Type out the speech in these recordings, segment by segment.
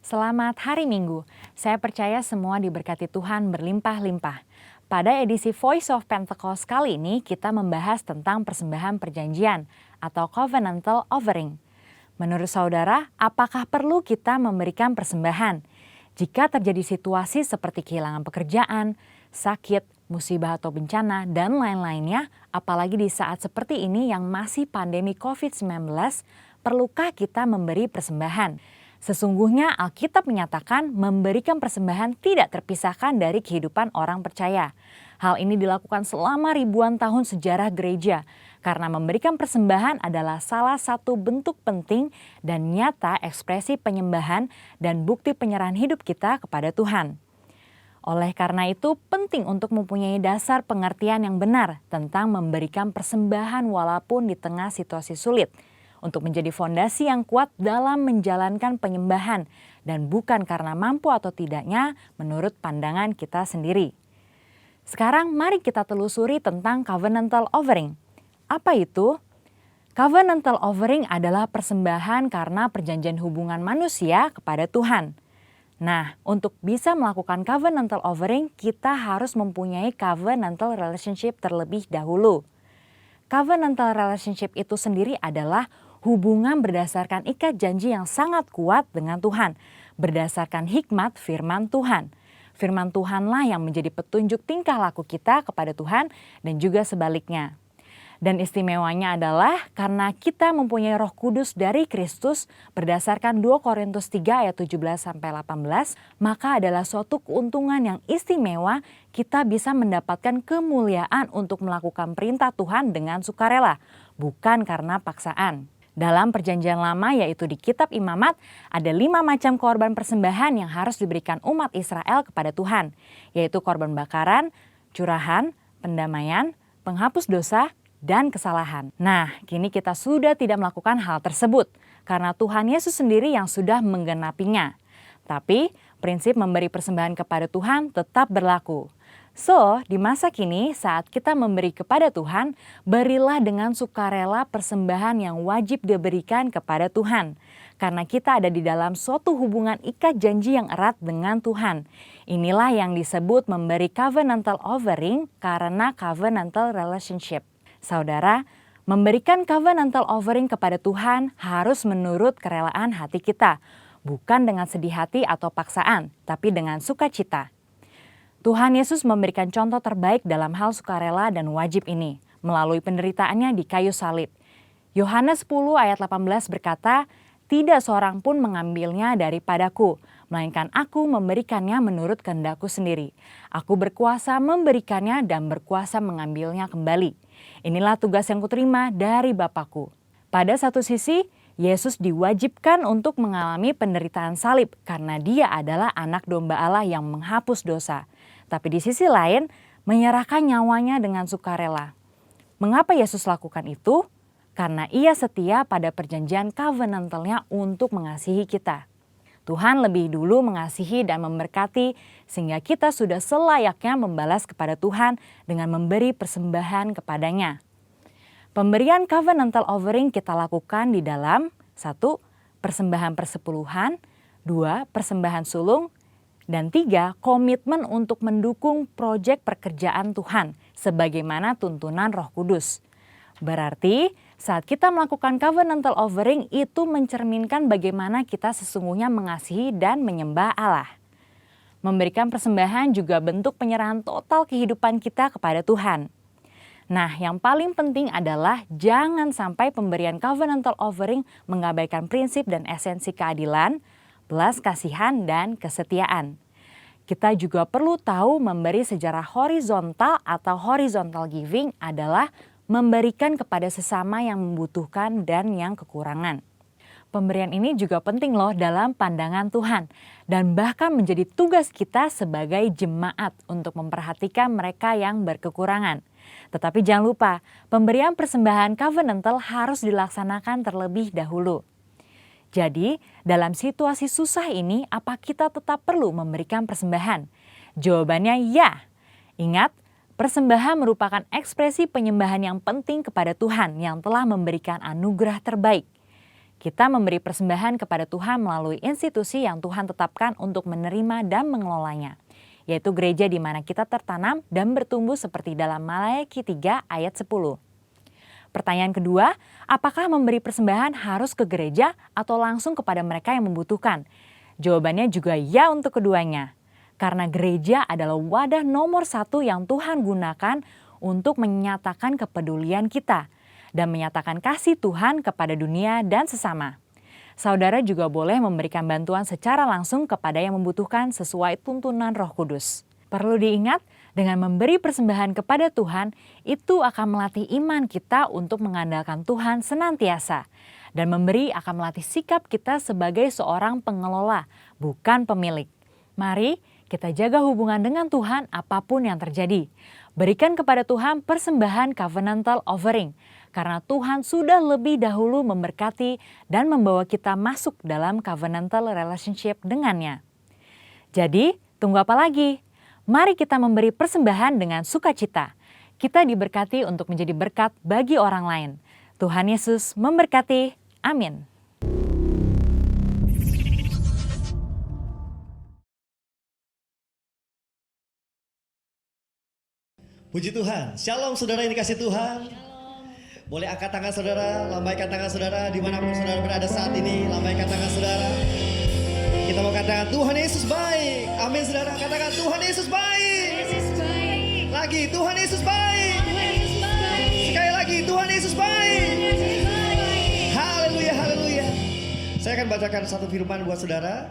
Selamat hari Minggu. Saya percaya semua diberkati Tuhan berlimpah-limpah. Pada edisi Voice of Pentecost kali ini kita membahas tentang persembahan perjanjian atau covenantal offering. Menurut saudara, apakah perlu kita memberikan persembahan? Jika terjadi situasi seperti kehilangan pekerjaan, sakit, musibah atau bencana, dan lain-lainnya, apalagi di saat seperti ini yang masih pandemi COVID-19, perlukah kita memberi persembahan? Sesungguhnya Alkitab menyatakan memberikan persembahan tidak terpisahkan dari kehidupan orang percaya. Hal ini dilakukan selama ribuan tahun sejarah gereja, karena memberikan persembahan adalah salah satu bentuk penting dan nyata ekspresi penyembahan dan bukti penyerahan hidup kita kepada Tuhan. Oleh karena itu, penting untuk mempunyai dasar pengertian yang benar tentang memberikan persembahan walaupun di tengah situasi sulit, untuk menjadi fondasi yang kuat dalam menjalankan penyembahan dan bukan karena mampu atau tidaknya menurut pandangan kita sendiri. Sekarang mari kita telusuri tentang covenantal offering. Apa itu? Covenantal offering adalah persembahan karena perjanjian hubungan manusia kepada Tuhan. Nah, untuk bisa melakukan covenantal offering, kita harus mempunyai covenantal relationship terlebih dahulu. Covenantal relationship itu sendiri adalah hubungan berdasarkan ikat janji yang sangat kuat dengan Tuhan, berdasarkan hikmat firman Tuhan. Firman Tuhanlah yang menjadi petunjuk tingkah laku kita kepada Tuhan dan juga sebaliknya. Dan istimewanya adalah karena kita mempunyai Roh Kudus dari Kristus berdasarkan 2 Korintus 3 ayat 17-18, maka adalah suatu keuntungan yang istimewa kita bisa mendapatkan kemuliaan untuk melakukan perintah Tuhan dengan sukarela, bukan karena paksaan. Dalam perjanjian lama yaitu di kitab Imamat ada 5 macam korban persembahan yang harus diberikan umat Israel kepada Tuhan, yaitu korban bakaran, curahan, pendamaian, penghapus dosa, dan kesalahan. Nah, kini kita sudah tidak melakukan hal tersebut karena Tuhan Yesus sendiri yang sudah menggenapinya. Tapi prinsip memberi persembahan kepada Tuhan tetap berlaku. So, di masa kini saat kita memberi kepada Tuhan, berilah dengan sukarela persembahan yang wajib diberikan kepada Tuhan. Karena kita ada di dalam suatu hubungan ikat janji yang erat dengan Tuhan. Inilah yang disebut memberi covenantal offering karena covenantal relationship. Saudara, memberikan covenantal offering kepada Tuhan harus menurut kerelaan hati kita. Bukan dengan sedih hati atau paksaan, tapi dengan sukacita. Tuhan Yesus memberikan contoh terbaik dalam hal sukarela dan wajib ini melalui penderitaannya di kayu salib. Yohanes 10 ayat 18 berkata, "Tidak seorang pun mengambilnya daripadaku, melainkan aku memberikannya menurut kehendakku sendiri. Aku berkuasa memberikannya dan berkuasa mengambilnya kembali. Inilah tugas yang kuterima dari Bapakku." Pada satu sisi, Yesus diwajibkan untuk mengalami penderitaan salib karena dia adalah anak domba Allah yang menghapus dosa. Tapi di sisi lain, menyerahkan nyawanya dengan sukarela. Mengapa Yesus lakukan itu? Karena ia setia pada perjanjian covenantalnya untuk mengasihi kita. Tuhan lebih dulu mengasihi dan memberkati sehingga kita sudah selayaknya membalas kepada Tuhan dengan memberi persembahan kepadanya. Pemberian covenantal offering kita lakukan di dalam 1. Persembahan persepuluhan, 2. Persembahan sulung, dan 3. Komitmen untuk mendukung proyek pekerjaan Tuhan sebagaimana tuntunan Roh Kudus. Berarti saat kita melakukan covenantal offering itu mencerminkan bagaimana kita sesungguhnya mengasihi dan menyembah Allah. Memberikan persembahan juga bentuk penyerahan total kehidupan kita kepada Tuhan. Nah, yang paling penting adalah jangan sampai pemberian covenantal offering mengabaikan prinsip dan esensi keadilan, belas kasihan, dan kesetiaan. Kita juga perlu tahu memberi secara horizontal atau horizontal giving adalah memberikan kepada sesama yang membutuhkan dan yang kekurangan. Pemberian ini juga penting loh dalam pandangan Tuhan dan bahkan menjadi tugas kita sebagai jemaat untuk memperhatikan mereka yang berkekurangan. Tetapi jangan lupa, pemberian persembahan covenantal harus dilaksanakan terlebih dahulu. Jadi, dalam situasi susah ini, apa kita tetap perlu memberikan persembahan? Jawabannya ya. Ingat, persembahan merupakan ekspresi penyembahan yang penting kepada Tuhan yang telah memberikan anugerah terbaik. Kita memberi persembahan kepada Tuhan melalui institusi yang Tuhan tetapkan untuk menerima dan mengelolanya, yaitu gereja di mana kita tertanam dan bertumbuh seperti dalam Maleakhi 3 ayat 10. Pertanyaan kedua, apakah memberi persembahan harus ke gereja atau langsung kepada mereka yang membutuhkan? Jawabannya juga ya untuk keduanya. Karena gereja adalah wadah nomor 1 yang Tuhan gunakan untuk menyatakan kepedulian kita dan menyatakan kasih Tuhan kepada dunia dan sesama. Saudara juga boleh memberikan bantuan secara langsung kepada yang membutuhkan sesuai tuntunan Roh Kudus. Perlu diingat, dengan memberi persembahan kepada Tuhan, itu akan melatih iman kita untuk mengandalkan Tuhan senantiasa. Dan memberi akan melatih sikap kita sebagai seorang pengelola, bukan pemilik. Mari kita jaga hubungan dengan Tuhan apapun yang terjadi. Berikan kepada Tuhan persembahan covenantal offering, karena Tuhan sudah lebih dahulu memberkati dan membawa kita masuk dalam covenantal relationship dengannya. Jadi, tunggu apa lagi? Mari kita memberi persembahan dengan sukacita. Kita diberkati untuk menjadi berkat bagi orang lain. Tuhan Yesus memberkati. Amin. Puji Tuhan. Shalom saudara yang dikasih Tuhan. Boleh angkat tangan saudara, lambaikan tangan saudara dimanapun saudara berada saat ini. Lambaikan tangan saudara. Kita mau katakan Tuhan Yesus baik. Amin saudara. Katakan Tuhan Yesus baik. Lagi Tuhan Yesus baik. Sekali lagi Tuhan Yesus baik. Haleluya, haleluya. Saya akan bacakan satu firman buat saudara.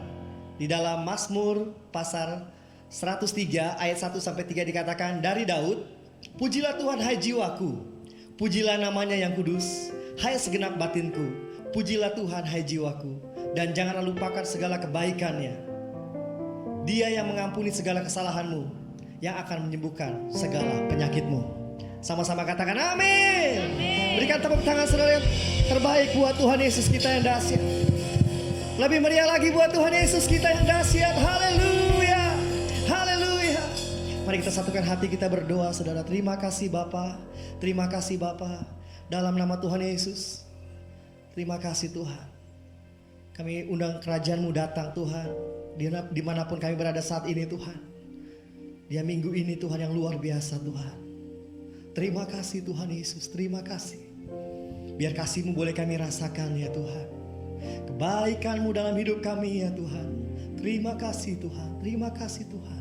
Di dalam Mazmur pasal 103 ayat 1 sampai 3 dikatakan, dari Daud, pujilah Tuhan hai jiwaku, pujilah namanya yang kudus, hai segenap batinku, pujilah Tuhan hai jiwaku, dan janganlah lupakan segala kebaikannya. Dia yang mengampuni segala kesalahanmu, yang akan menyembuhkan segala penyakitmu. Sama-sama katakan amin. Berikan tepuk tangan saudara yang terbaik buat Tuhan Yesus kita yang dahsyat. Lebih meriah lagi buat Tuhan Yesus kita yang dahsyat. Haleluya. Haleluya. Mari kita satukan hati kita berdoa saudara. Terima kasih Bapa. Terima kasih Bapa. Dalam nama Tuhan Yesus. Terima kasih Tuhan. Kami undang kerajaan-Mu datang Tuhan. Dimanapun kami berada saat ini Tuhan. Dia minggu ini Tuhan yang luar biasa Tuhan. Terima kasih Tuhan Yesus. Terima kasih. Biar kasih-Mu boleh kami rasakan ya Tuhan. Kebaikan-Mu dalam hidup kami ya Tuhan. Terima kasih Tuhan. Terima kasih Tuhan.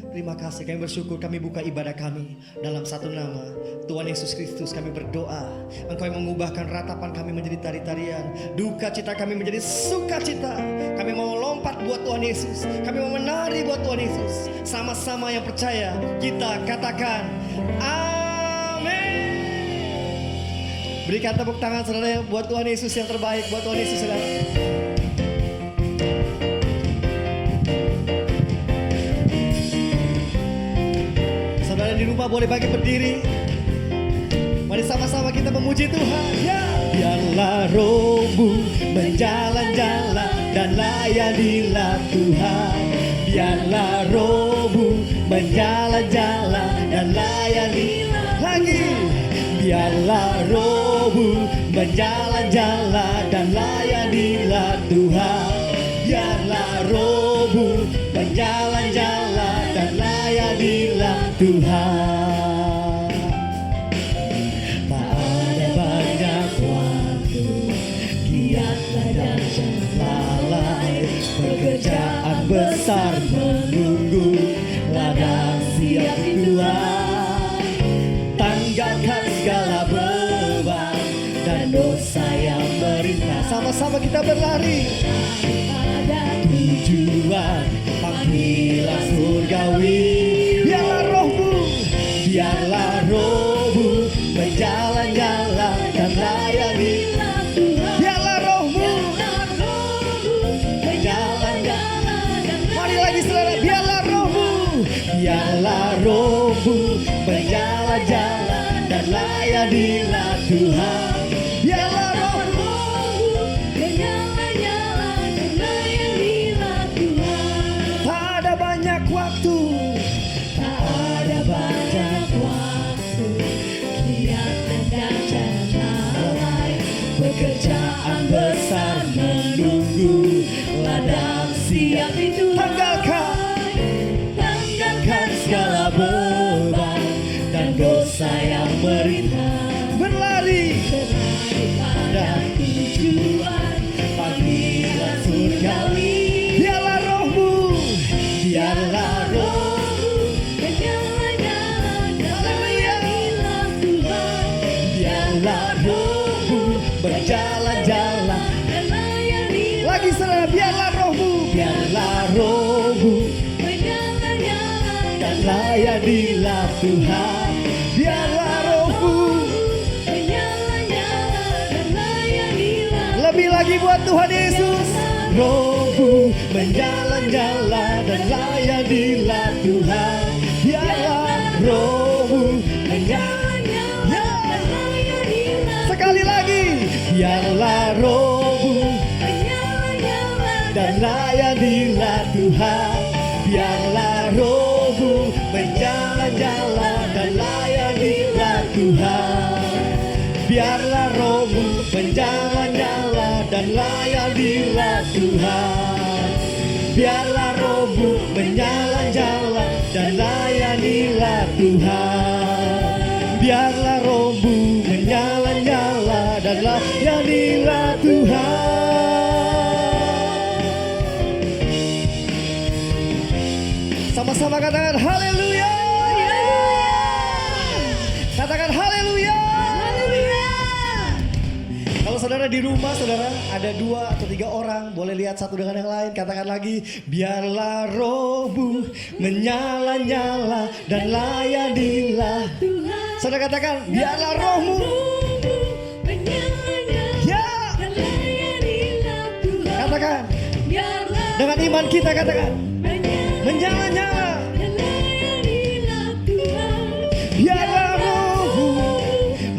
Terima kasih, kami bersyukur kami buka ibadah kami dalam satu nama Tuhan Yesus Kristus. Kami berdoa Engkau yang mengubahkan ratapan kami menjadi tari-tarian, duka cita kami menjadi sukacita. Kami mau lompat buat Tuhan Yesus, kami mau menari buat Tuhan Yesus. Sama-sama yang percaya kita katakan amin. Berikan tepuk tangan saudara buat Tuhan Yesus yang terbaik, buat Tuhan Yesus saudara. Saudara di rumah boleh bagi berdiri. Mari sama-sama kita memuji Tuhan. Ya. Biarlah rohmu menjalan-jalan dan layanilah Tuhan. Biarlah rohmu menjalan-jalan dan layanilah lagi. Biarlah rohmu menjalan-jalan dan layanilah Tuhan. Biarlah rohmu menjalan-jalan dan layanilah Tuhan. Tak ada banyak waktu, giatlah dan jangan lalai. Pekerjaan besar menunggu, ladang siap dituai. Tanggalkan segala beban dan dosa yang merintas. Sama-sama kita berlari pada tujuan panggilan surgawi. Biarlah rohmu, biarlah rohmu berjalan-jalan dan layanilah Tuhan. Biarlah rohmu berjalan-jalan. Mari lagi saudara, biarlah rohmu, biarlah rohmu berjalan-jalan dan layanilah Tuhan. Biarlah rohmu berjalan-jalan dan layanilah Tuhan. Tak ada banyak waktu, tak ada banyak waktu, giat dan jangan lalai. Pekerjaan besar tanggalkan segala beban dan dosa yang beriman, berlari pada tujuan panggilan surgawi. Biarlah rohmu, biarlah rohmu berjalan-jalan, biarlah rohmu berjalan-jalan. Lagi saudara, biarlah rohmu, biarlah rohmu dan layanilah Tuhan. Biarlah rohmu lebih lagi buat Tuhan Yesus. Rohmu menjalan-jalan dan layanilah Tuhan. Biarlah rohmu menjalan-jalan dan layanilah. Sekali lagi, biarlah rohmu dan layanilah Tuhan. Biarlah rohmu menjalan-jalan dan layanilah Tuhan. Biarlah rohmu menjalan-jalan dan layanilah Tuhan. Biarlah rohmu menjalan-jalan dan layanilah Tuhan. Biarlah rohmu menjalan-jalan dan layanilah Tuhan. Sama-sama katakan haleluya. Katakan haleluya. Kalau saudara di rumah, saudara ada 2 atau 3 orang, boleh lihat satu dengan yang lain. Katakan lagi, biarlah rohmu menyala-nyala dan layanilah Tuhan. Saudara katakan, biarlah rohmu ya. Katakan dengan iman kita, katakan menyala-nyala. Biarlah rohmu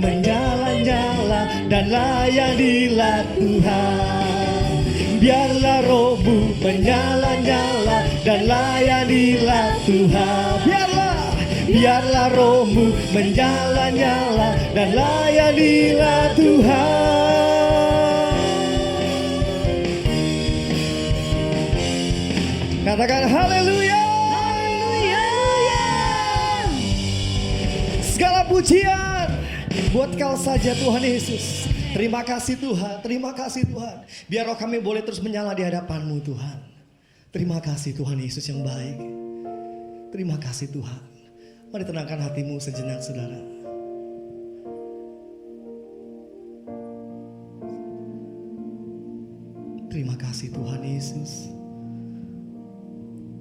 menyala-nyala dan layanilah Tuhan. Biarlah rohmu menyala-nyala dan layanilah Tuhan. Biarlah rohmu menyala-nyala dan layanilah Tuhan. Katakan haleluya. Segala pujian buat Kau saja Tuhan Yesus. Terima kasih Tuhan, terima kasih Tuhan. Biar roh kami boleh terus menyala di hadapan-Mu Tuhan. Terima kasih Tuhan Yesus yang baik. Terima kasih Tuhan. Mari tenangkan hatimu sejenak saudara. Terima kasih Tuhan Yesus.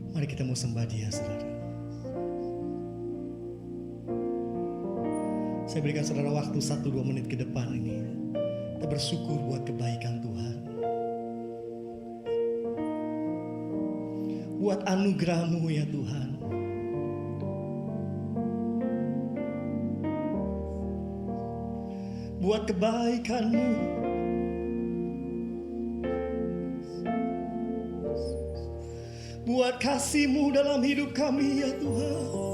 Mari kita mau sembah Dia saudara. Saya berikan saudara waktu 1-2 menit ke depan ini. Kita bersyukur buat kebaikan Tuhan. Buat anugerah-Mu ya Tuhan. Buat kebaikan-Mu. Buat kasih-Mu dalam hidup kami ya Tuhan.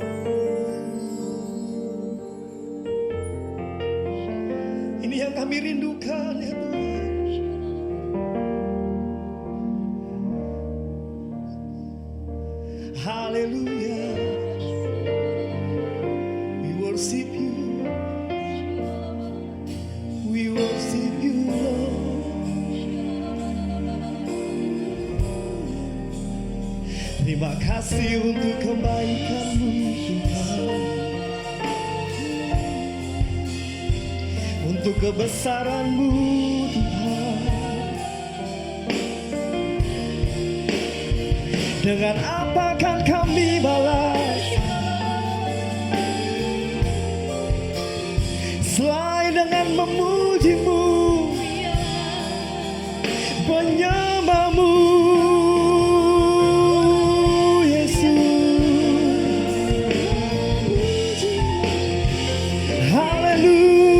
Ini yang kami rindukan ya Tuhan. Haleluya. We worship You. We worship You Lord. Terima kasih untuk kebaikan-Mu Tuhan. Untuk kebesaran-Mu Tuhan. Dengan apa kan kami balas selain dengan memuji-Mu, menyembah-Mu Yesus. Haleluya.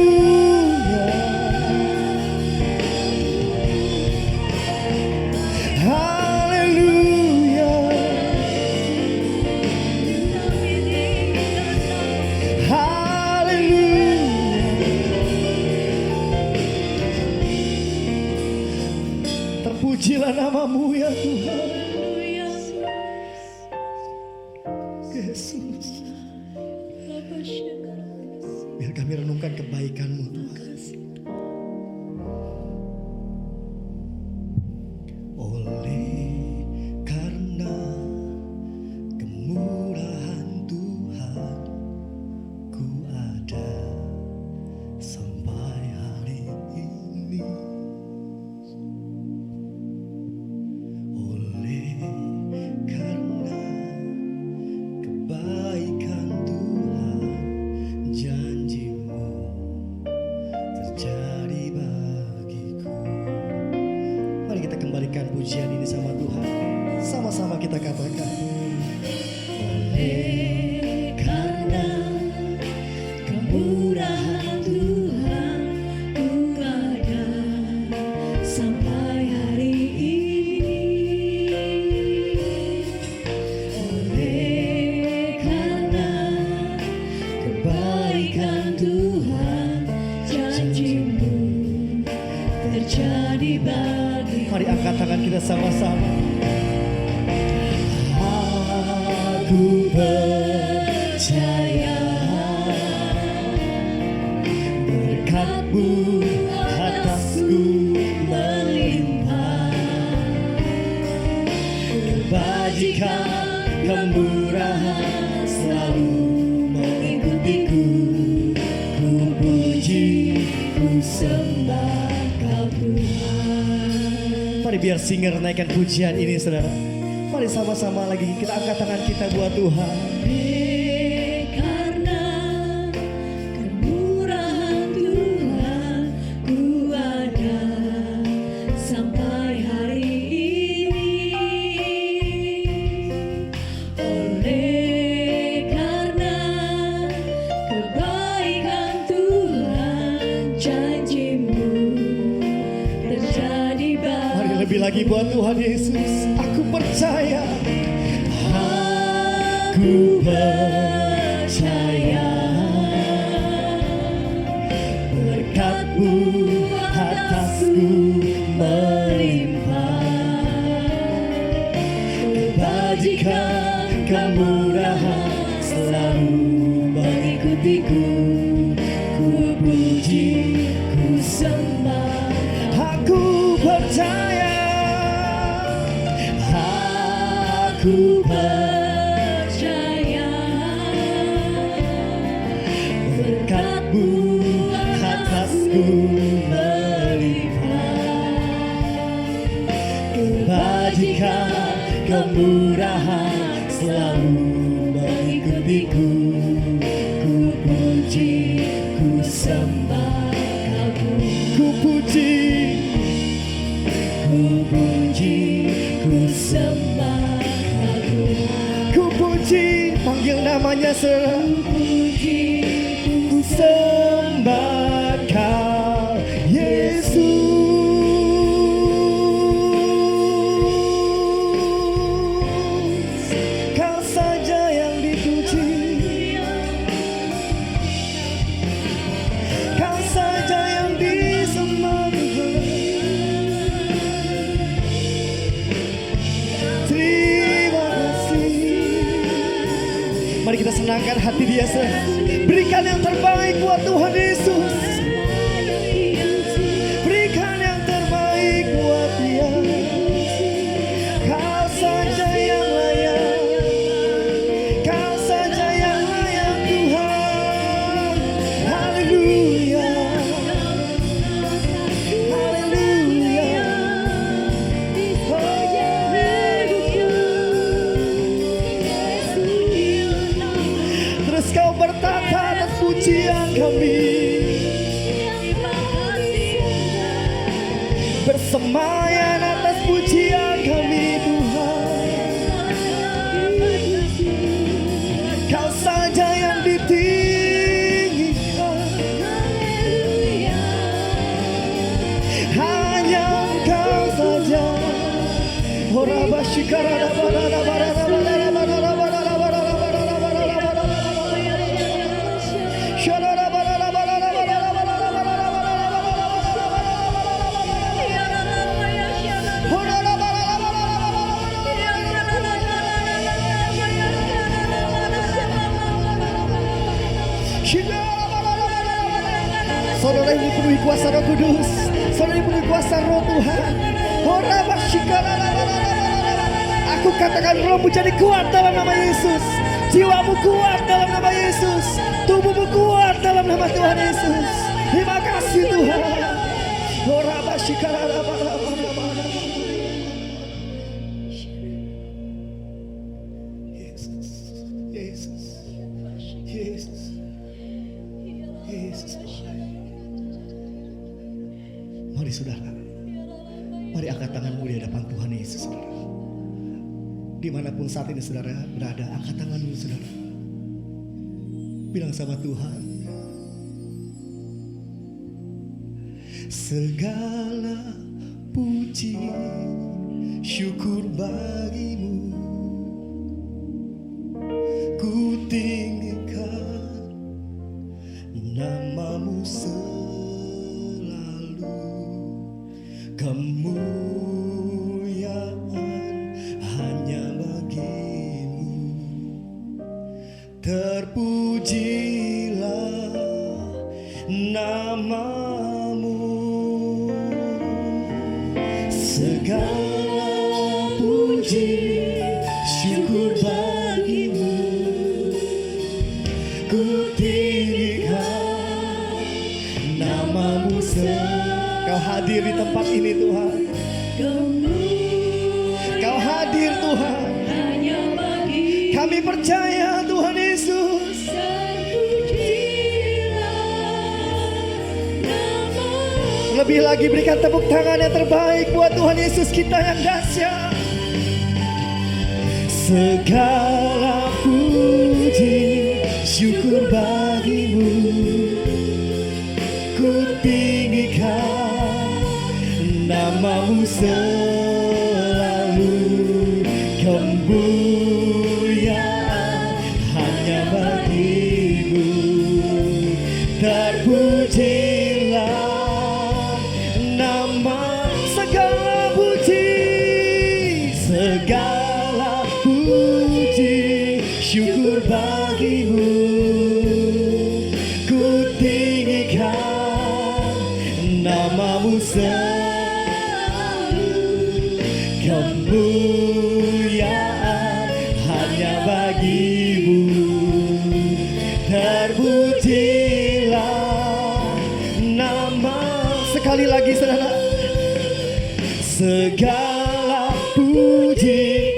Yesus. Biar kami renungkan kebaikan-Mu Tuhan. Oleh karena kemurahan Tuhan, ku ada sampai hari ini. Oleh karena kebaikan Tuhan, janji-Mu terjadi bagiku. Mari kita kembalikan pujian ini sama Tuhan. Sama-sama kita katakan. Oleh karena kemurahan Tuhan, ku ada sampai hari ini. Oleh karena kebaikan Tuhan, janji-Mu terjadi bagi. Mari angkat tangan kita sama-sama. Aku percaya berkat-Mu atasku melimpah, kebajikan kemurahan selalu mengikutiku. Ku puji, ku sembah Kau Tuhan. Mari biar singer naikkan pujian ini saudara. Mari sama-sama lagi kita angkat tangan kita buat Tuhan. Karena kemurahan Tuhan, ku ada sampai hari ini. Oleh karena kebaikan Tuhan, janji-Mu terjadi bagi. Mari lebih lagi buat Tuhan Yesus. Aku percaya, aku percaya berkat-Mu atasku melimpah, kebajikan kemurahan selalu mengikutiku. Ku puji, ku sembah. Aku percaya, aku percaya berkat-Mu atasku melimpah, kebajikan kemurahan selalu mengikutiku. Ku puji, ku sembah Kau. Ku puji, ku puji, ku sembah. Ku puji, panggil namanya saudara. Ku puji, ku sembah Kau Yesus. Kau saja yang dipuji, Kau saja yang disembah. Terima kasih. Mari kita senangkan hati Dia. Berikan yang terbaik buat Tuhan Yesus. Berikan yang terbaik buat Dia. Kau saja yang layak, Kau saja yang layak Tuhan. Haleluya, haleluya. Terus Kau bertata atas pujian kami, bersemayan atas pujian kami Tuhan. Kau saja yang ditinggikan, hanya Engkau saja. Horaba shikara barada barada barada barada barada barada barada sharara barada barada barada barada Saudara yang dipenuhi kuasa Roh Kudus, saudara yang dipenuhi kuasa Roh Tuhan. Aku katakan rohmu jadi kuat dalam nama Yesus. Jiwamu kuat dalam nama Yesus. Tubuhmu kuat dalam nama Tuhan Yesus. Terima kasih Tuhan. Yesus, Yesus, Yesus, Yesus. Mari saudara, mari angkat tanganmu di hadapan Tuhan Yesus, saudara. Dimanapun saat ini saudara berada, angkat tanganmu saudara. Bilang sama Tuhan, segala puji syukur bagimu, ku tinggikan namamu selalu, kemuliaan hanya bagimu. Terpujilah namamu, segala puji syukur bagimu, ku tinggikan namamu. Kau hadir di tempat ini Tuhan. Kau hadir Tuhan. Kami percaya Tuhan Yesus. Lebih lagi berikan tepuk tangan yang terbaik buat Tuhan Yesus kita yang dahsyat. Segala puji syukur bagimu, ku tinggikan namamu selalu, kemuliaan hanya bagimu. Terpujilah nama, segala puji, segala puji syukur bagimu, ku tinggikan namamu selalu, kemuliaan hanya bagimu. Terpujilah nama, sekali lagi saudara, segala puji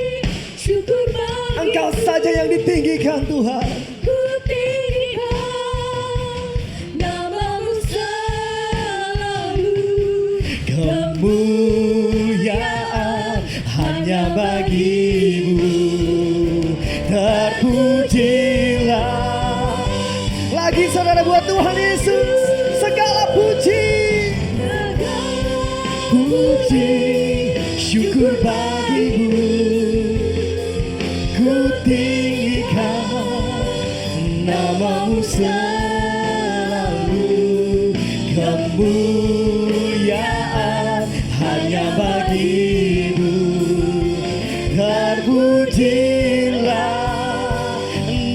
syukur bagimu, Engkau saja yang ditinggikan Tuhan. Ku tinggikan namamu selalu, Kemuliaan hanya bagimu. Terpujilah lagi saudara buat Tuhan Yesus. Segala puji, puji syukur bagimu, ku tinggikan namamu selalu, kemuliaan hanya bagimu. Terpujilah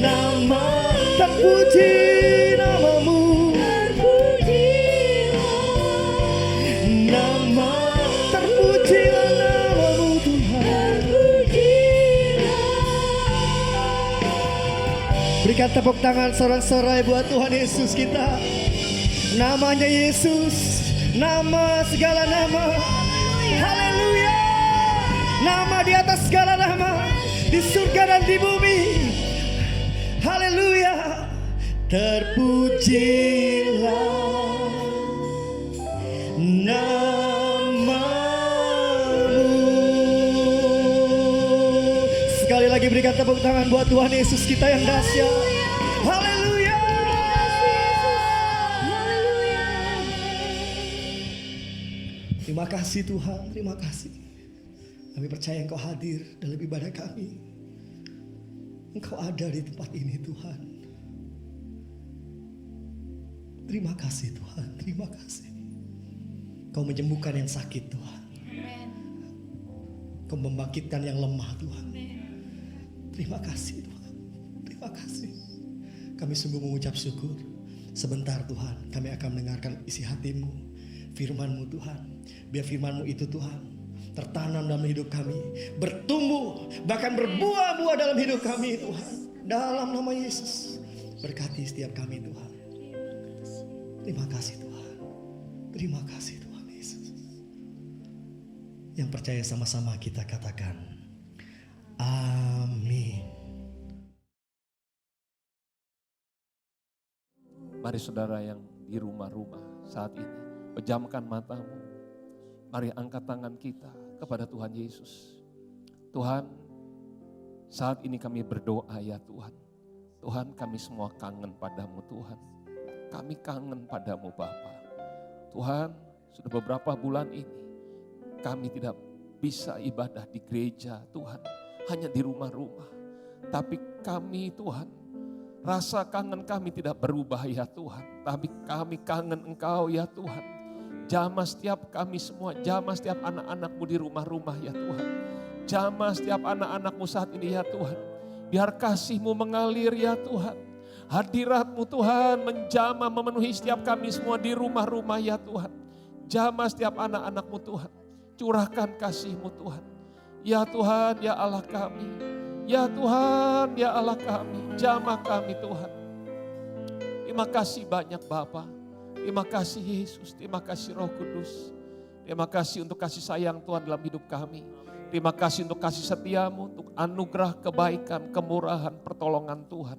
nama, terpuji namamu, nama, terpujilah namamu Tuhan. Berikan tepuk tangan sorak-sorai buat Tuhan Yesus kita. Namanya Yesus, nama segala nama. Haleluya. Nama di atas segala nama, di surga dan di bumi. Haleluya. Terpujilah namamu. Sekali lagi berikan tepuk tangan buat Tuhan Yesus kita yang dahsyat. Haleluya. Terima kasih Tuhan, terima kasih. Kami percaya Engkau hadir dalam ibadah kami. Engkau ada di tempat ini Tuhan. Terima kasih Tuhan, terima kasih. Kau menyembuhkan yang sakit Tuhan. Kau membangkitkan yang lemah Tuhan. Terima kasih Tuhan, terima kasih. Kami sungguh mengucap syukur. Sebentar Tuhan, kami akan mendengarkan isi hati-Mu, firman-Mu Tuhan. Biar firman-Mu itu Tuhan tertanam dalam hidup kami, bertumbuh, bahkan berbuah-buah dalam hidup kami Tuhan. Dalam nama Yesus, berkati setiap kami Tuhan. Terima kasih Tuhan. Terima kasih Tuhan Yesus. Yang percaya sama-sama kita katakan, amin. Mari saudara yang di rumah-rumah saat ini, pejamkan matamu. Mari angkat tangan kita kepada Tuhan Yesus. Tuhan, saat ini kami berdoa ya Tuhan. Tuhan, kami semua kangen padamu Tuhan. Kami kangen padamu Bapa. Tuhan, sudah beberapa bulan ini kami tidak bisa ibadah di gereja Tuhan. Hanya di rumah-rumah. Tapi kami Tuhan, rasa kangen kami tidak berubah ya Tuhan. Tapi kami kangen Engkau ya Tuhan. Jamah setiap kami semua, jamah setiap anak-anak-Mu di rumah-rumah ya Tuhan. Jamah setiap anak-anak-Mu saat ini ya Tuhan. Biar kasih-Mu mengalir ya Tuhan. Hadirat-Mu Tuhan menjamah memenuhi setiap kami semua di rumah-rumah ya Tuhan. Jamah setiap anak-anak-Mu Tuhan. Curahkan kasih-Mu Tuhan. Ya Tuhan, ya Allah kami. Ya Tuhan, ya Allah kami, jamah kami Tuhan. Terima kasih banyak Bapa. Terima kasih Yesus, terima kasih Roh Kudus. Terima kasih untuk kasih sayang Tuhan dalam hidup kami. Terima kasih untuk kasih setiamu, untuk anugerah kebaikan, kemurahan, pertolongan Tuhan.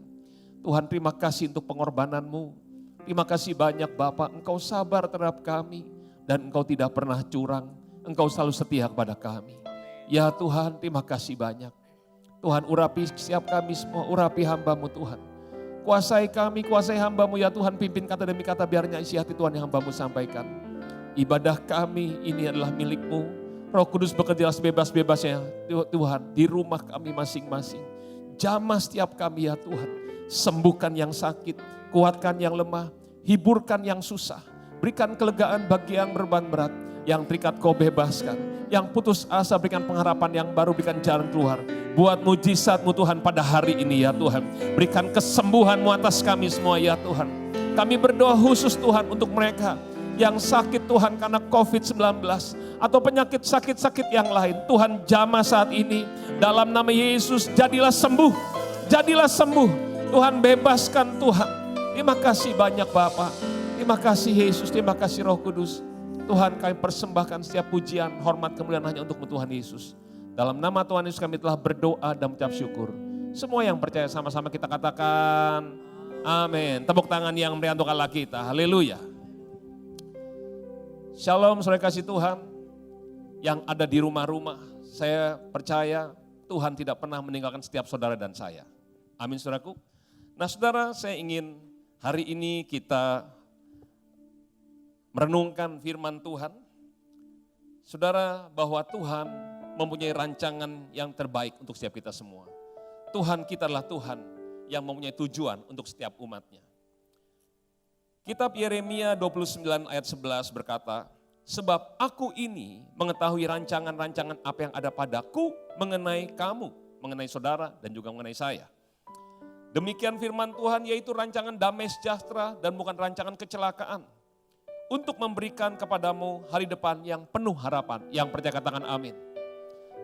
Tuhan terima kasih untuk pengorbananmu. Terima kasih banyak Bapa, Engkau sabar terhadap kami. Dan Engkau tidak pernah curang, Engkau selalu setia kepada kami. Ya Tuhan, terima kasih banyak. Tuhan urapi setiap kami semua, urapi hamba-Mu Tuhan. Kuasai kami, kuasai hamba-Mu ya Tuhan, pimpin kata demi kata biarnya isi hati Tuhan yang hamba-Mu sampaikan. Ibadah kami ini adalah milik-Mu. Roh Kudus bekerja sebebas-bebasnya Tuhan di rumah kami masing-masing. Jamah setiap kami ya Tuhan. Sembuhkan yang sakit, kuatkan yang lemah, hiburkan yang susah. Berikan kelegaan bagi yang beban berat, yang terikat Kau bebaskan. Yang putus asa berikan pengharapan yang baru, berikan jalan keluar. Buat mujizat-Mu Tuhan pada hari ini ya Tuhan. Berikan kesembuhan-Mu atas kami semua ya Tuhan. Kami berdoa khusus Tuhan untuk mereka yang sakit Tuhan karena COVID-19. Atau penyakit sakit-sakit yang lain. Tuhan jamah saat ini dalam nama Yesus jadilah sembuh. Jadilah sembuh. Tuhan bebaskan Tuhan. Terima kasih banyak Bapa. Terima kasih Yesus, terima kasih Roh Kudus. Tuhan kami persembahkan setiap pujian, hormat, kemuliaan hanya untuk Tuhan Yesus. Dalam nama Tuhan Yesus kami telah berdoa dan mengucap syukur. Semua yang percaya sama-sama kita katakan amin. Tepuk tangan yang meriah untuk Allah kita. Haleluya. Shalom saudara kasih Tuhan yang ada di rumah-rumah. Saya percaya Tuhan tidak pernah meninggalkan setiap saudara dan saya. Amin saudaraku. Nah saudara, saya ingin hari ini kita merenungkan firman Tuhan. Saudara, bahwa Tuhan mempunyai rancangan yang terbaik untuk setiap kita semua. Tuhan kita adalah Tuhan yang mempunyai tujuan untuk setiap umatnya. Kitab Yeremia 29 ayat 11 berkata, sebab aku ini mengetahui rancangan-rancangan apa yang ada padaku mengenai kamu, mengenai saudara dan juga mengenai saya. Demikian firman Tuhan, yaitu rancangan damai sejahtera dan bukan rancangan kecelakaan. Untuk memberikan kepadamu hari depan yang penuh harapan. Yang percaya katakan amin.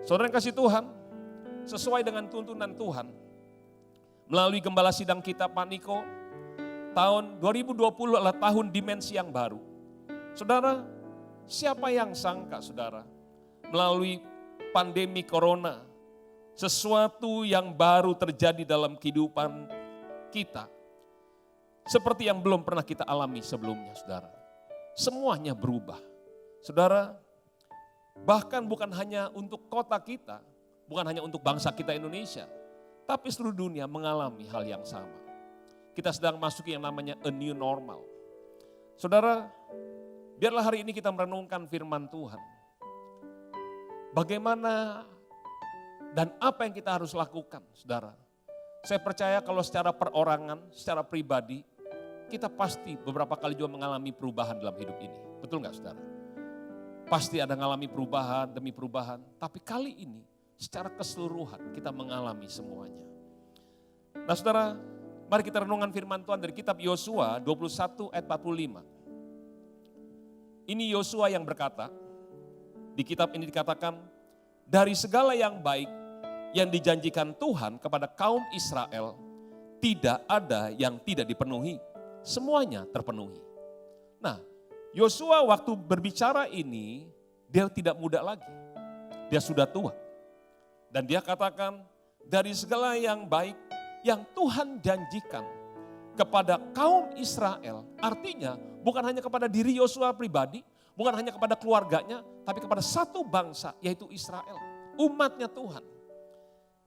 Saudara yang kasih Tuhan, sesuai dengan tuntunan Tuhan, melalui gembala sidang kita Pak Niko, tahun 2020 adalah tahun dimensi yang baru. Saudara, siapa yang sangka saudara, melalui pandemi corona, sesuatu yang baru terjadi dalam kehidupan kita, seperti yang belum pernah kita alami sebelumnya saudara. Semuanya berubah. Saudara, bahkan bukan hanya untuk kota kita, bukan hanya untuk bangsa kita Indonesia, tapi seluruh dunia mengalami hal yang sama. Kita sedang masuki yang namanya a new normal. Saudara, biarlah hari ini kita merenungkan firman Tuhan. Bagaimana dan apa yang kita harus lakukan, saudara. Saya percaya kalau secara perorangan, secara pribadi, kita pasti beberapa kali juga mengalami perubahan dalam hidup ini. Betul nggak saudara? Pasti ada mengalami perubahan demi perubahan. Tapi kali ini secara keseluruhan kita mengalami semuanya. Nah saudara, Mari kita renungkan firman Tuhan dari kitab Yosua 21 ayat 45. Ini Yosua yang berkata, di kitab ini dikatakan, dari segala yang baik yang dijanjikan Tuhan kepada kaum Israel, tidak ada yang tidak dipenuhi. Semuanya terpenuhi. Nah, Yosua waktu berbicara ini, dia tidak muda lagi. Dia sudah tua. Dan dia katakan, dari segala yang baik yang Tuhan janjikan kepada kaum Israel, artinya bukan hanya kepada diri Yosua pribadi, bukan hanya kepada keluarganya, tapi kepada satu bangsa, yaitu Israel, umatnya Tuhan.